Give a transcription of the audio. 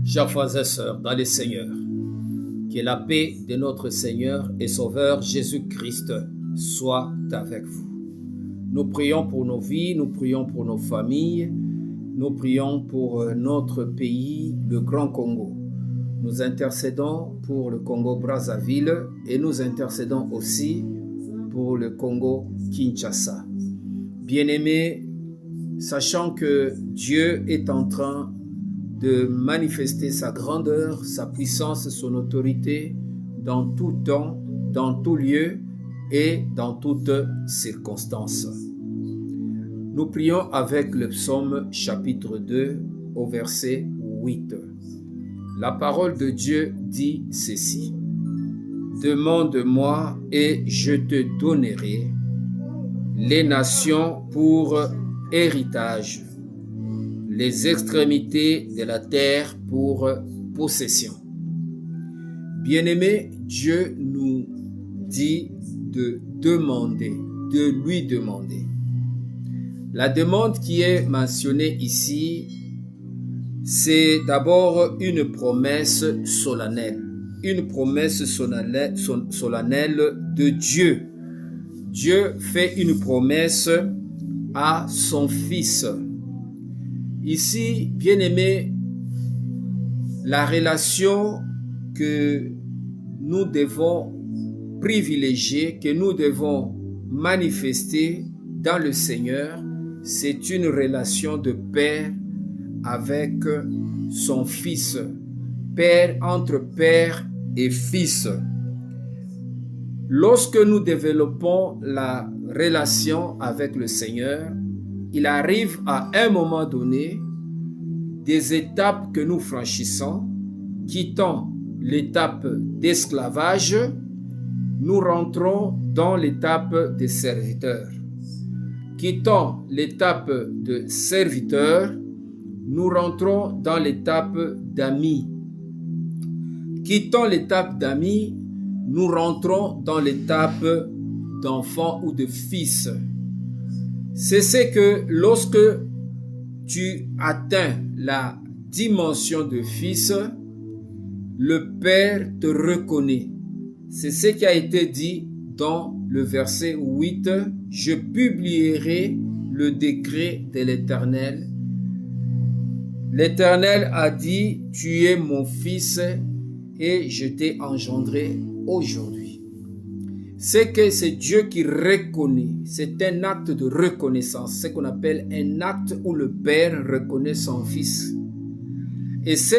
Chers frères et sœurs, dans le Seigneur, que la paix de notre Seigneur et Sauveur Jésus-Christ soit avec vous. Nous prions pour nos vies, nous prions pour nos familles, nous prions pour notre pays, le Grand Congo. Nous intercédons pour le Congo-Brazzaville et nous intercédons aussi pour le Congo-Kinshasa. Bien-aimés, sachant que Dieu est en train de manifester sa grandeur, sa puissance, son autorité dans tout temps, dans tout lieu et dans toutes circonstances. Nous prions avec le psaume chapitre 2 au verset 8. La parole de Dieu dit ceci: « Demande-moi et je te donnerai les nations pour héritage, les extrémités de la terre pour possession. » Bien-aimé, Dieu nous dit de demander, de lui demander. La demande qui est mentionnée ici, c'est d'abord une promesse solennelle. Une promesse solennelle de Dieu. Dieu fait une promesse à son Fils. Ici, bien-aimé, la relation que nous devons privilégier, que nous devons manifester dans le Seigneur, c'est une relation de père avec son Fils, père entre père et fils. Lorsque nous développons la relation avec le Seigneur, il arrive à un moment donné des étapes que nous franchissons, quittant l'étape d'esclavage, nous rentrons dans l'étape de serviteur. Quittant l'étape de serviteur, nous rentrons dans l'étape d'ami. Quittant l'étape d'ami, nous rentrons dans l'étape d'enfant ou de fils. C'est que lorsque tu atteins la dimension de fils, le Père te reconnaît. C'est ce qui a été dit dans le verset 8. « Je publierai le décret de l'Éternel. L'Éternel a dit, tu es mon fils et je t'ai engendré aujourd'hui. » C'est que c'est Dieu qui reconnaît. C'est un acte de reconnaissance. Ce qu'on appelle un acte où le Père reconnaît son Fils. Et c'est